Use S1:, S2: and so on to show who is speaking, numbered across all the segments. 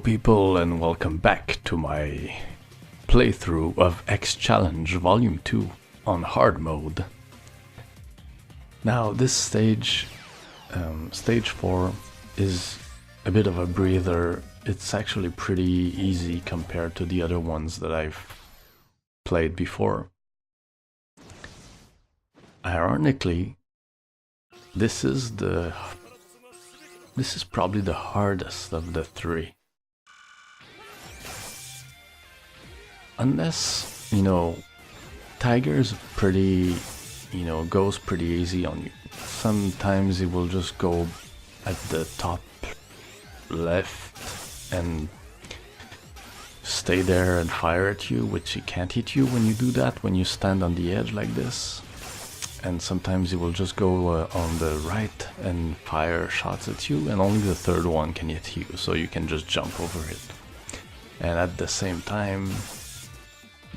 S1: people, and welcome back to my playthrough of X Challenge Volume 2 on hard mode. Now this stage, stage 4, is a bit of a breather. It's actually pretty easy compared to the other ones that I've played before. Ironically, this is probably the hardest of the three. Unless, Tiger's pretty, goes pretty easy on you. Sometimes he will just go at the top left and stay there and fire at you, which he can't hit you when you do that, when you stand on the edge like this. And sometimes he will just go on the right and fire shots at you, and only the third one can hit you, so you can just jump over it. And at the same time,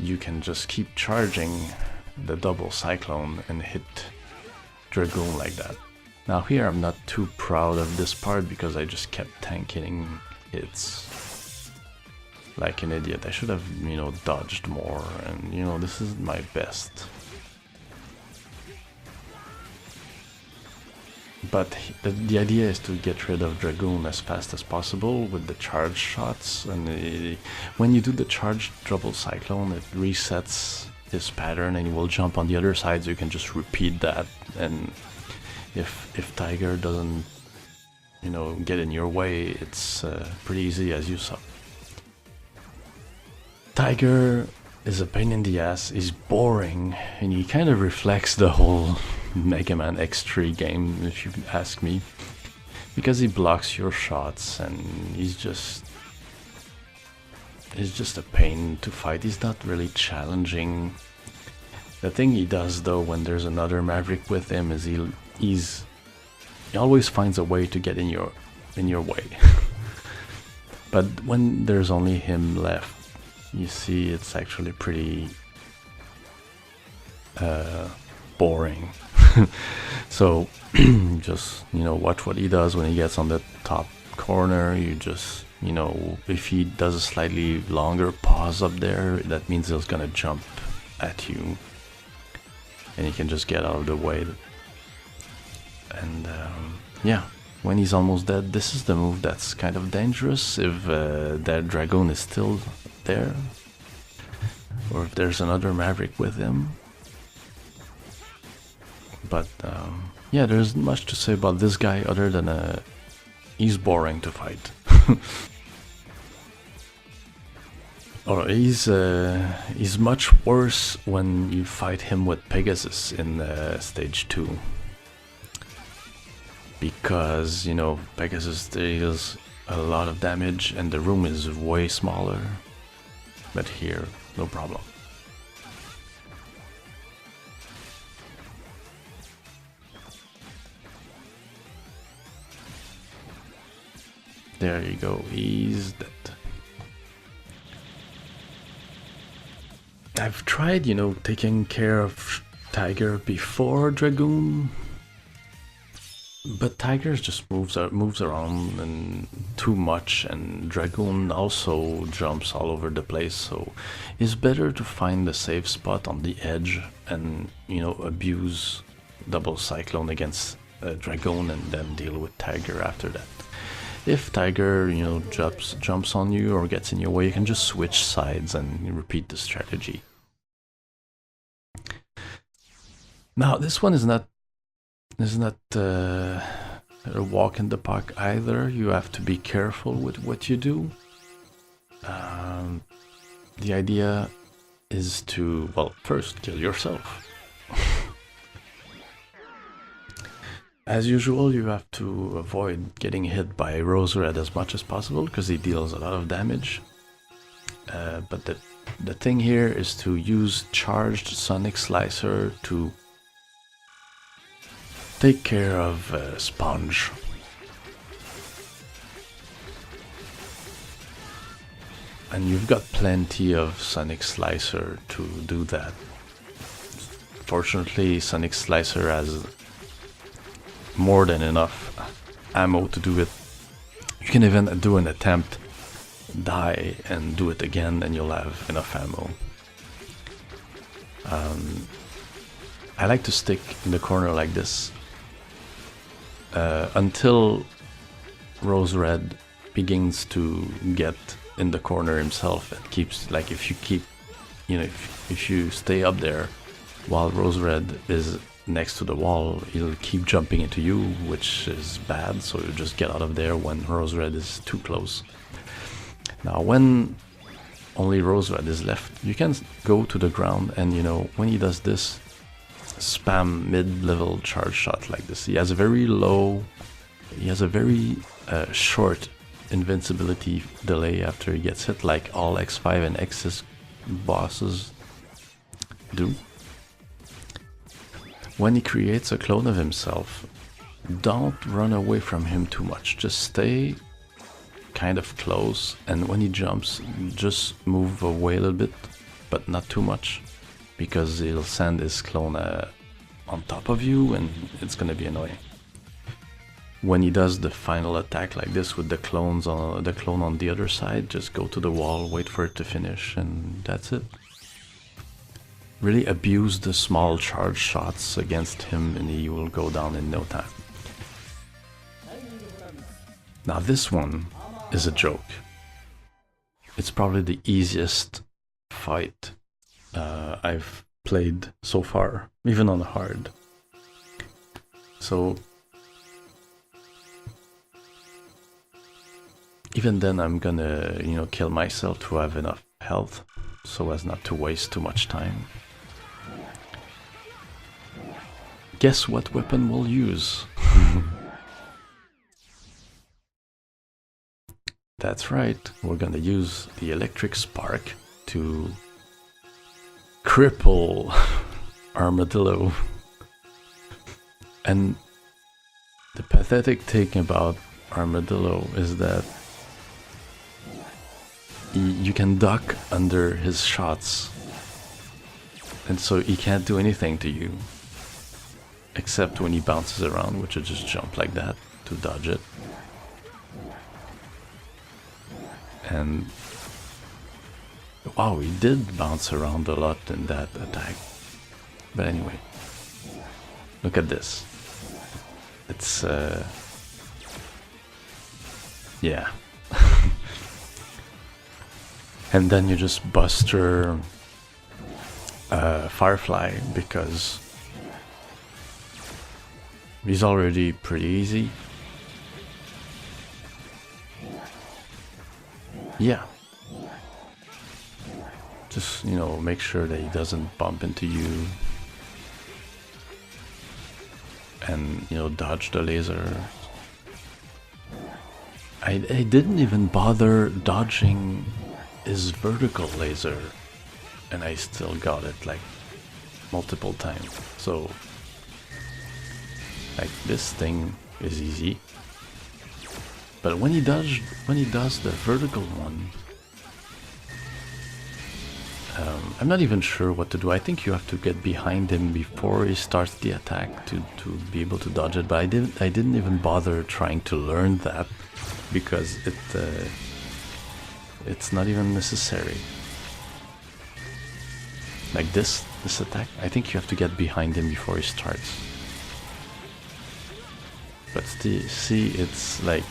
S1: you can just keep charging the Double Cyclone and hit Dragoon like that. Now here I'm not too proud of this part because I just kept tanking hits like an idiot. I should have, dodged more, and this is my best. But the idea is to get rid of Dragoon as fast as possible with the charge shots, and when you do the charged Double Cyclone, it resets his pattern and he will jump on the other side, so you can just repeat that. And if Tiger doesn't, get in your way, it's pretty easy, as you saw. Tiger is a pain in the ass, he's boring, and he kind of reflects the whole Mega Man X3 game, if you ask me, because he blocks your shots and he's just a pain to fight. He's not really challenging. The thing he does though when there's another Maverick with him is he always finds a way to get in your way. But when there's only him left, you see it's actually pretty boring. So just watch what he does when he gets on the top corner. You just if he does a slightly longer pause up there, that means he's gonna jump at you and you can just get out of the way. And yeah, when he's almost dead, this is the move that's kind of dangerous if that Dragoon is still there, or if there's another Maverick with him. But yeah, there's much to say about this guy other than he's boring to fight. Or he's much worse when you fight him with Pegasus in stage 2, because Pegasus deals a lot of damage and the room is way smaller, but here no problem. There you go, he's dead. I've tried, taking care of Tiger before Dragoon, but Tiger just moves around and too much, and Dragoon also jumps all over the place, so it's better to find a safe spot on the edge and, abuse Double Cyclone against Dragoon and then deal with Tiger after that. If Tiger, jumps on you or gets in your way, you can just switch sides and repeat the strategy. Now, this one is not a walk in the park either. You have to be careful with what you do. The idea is to, well, first kill yourself. As usual, you have to avoid getting hit by Rosered as much as possible, because he deals a lot of damage. But the thing here is to use charged Sonic Slicer to take care of Sponge. And you've got plenty of Sonic Slicer to do that. Fortunately, Sonic Slicer has more than enough ammo to do it. You can even do an attempt die and do it again, and you'll have enough ammo. I like to stick in the corner like this until Rosered begins to get in the corner himself and keeps, like, if you keep, you know, if you stay up there while Rosered is next to the wall, he'll keep jumping into you, which is bad, so you just get out of there when Rosered is too close. Now when only Rosered is left, you can go to the ground and, you know, when he does this, spam mid-level charge shot like this. He has a very short invincibility delay after he gets hit, like all X5 and X's bosses do. When he creates a clone of himself, don't run away from him too much. Just stay kind of close, and when he jumps, just move away a little bit, but not too much, because he'll send his clone on top of you, and it's gonna be annoying. When he does the final attack like this with the clone on the other side, just go to the wall, wait for it to finish, and that's it. Really abuse the small charge shots against him, and he will go down in no time. Now this one is a joke. It's probably the easiest fight I've played so far, even on hard. So even then I'm gonna, you know, kill myself to have enough health so as not to waste too much time. Guess what weapon we'll use? That's right, we're gonna use the electric spark to cripple Armadillo. And the pathetic thing about Armadillo is that you can duck under his shots, and so he can't do anything to you except when he bounces around, which you just jump like that to dodge it. And wow, he did bounce around a lot in that attack. But anyway, look at this. It's yeah. And then you just bust her Firefly, because he's already pretty easy. Yeah. Just, you know, make sure that he doesn't bump into you. And, you know, dodge the laser. I didn't even bother dodging his vertical laser, and I still got it like multiple times. So like this thing is easy, but when he does the vertical one, I'm not even sure what to do. I think you have to get behind him before he starts the attack to be able to dodge it, but I didn't even bother trying to learn that, because it's not even necessary. Like this attack, I think you have to get behind him before he starts. But see, it's like,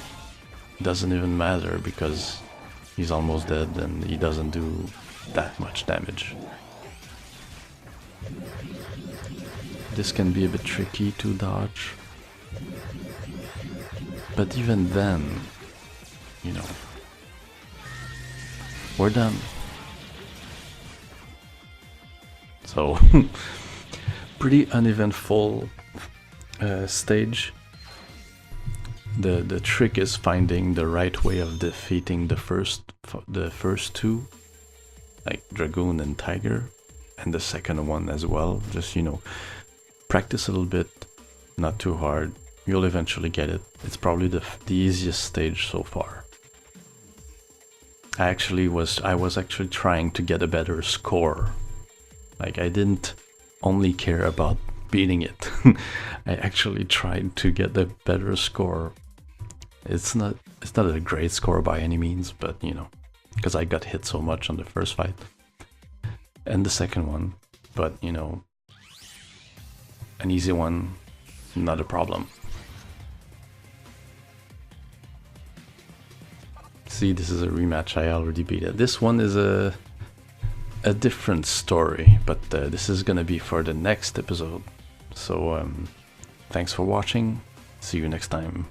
S1: doesn't even matter, because he's almost dead and he doesn't do that much damage. This can be a bit tricky to dodge, but even then, you know, we're done. So pretty uneventful stage. The trick is finding the right way of defeating the first two, like Dragoon and Tiger, and the second one as well. Just, you know, practice a little bit, not too hard. You'll eventually get it. It's probably the easiest stage so far. I was actually trying to get a better score. Like, I didn't only care about beating it. I actually tried to get a better score. It's not a great score by any means, but you know, because I got hit so much on the first fight and the second one. But, you know, an easy one, not a problem. See, this is a rematch. I already beat it. This one is a different story, but this is gonna be for the next episode. So thanks for watching. See you next time.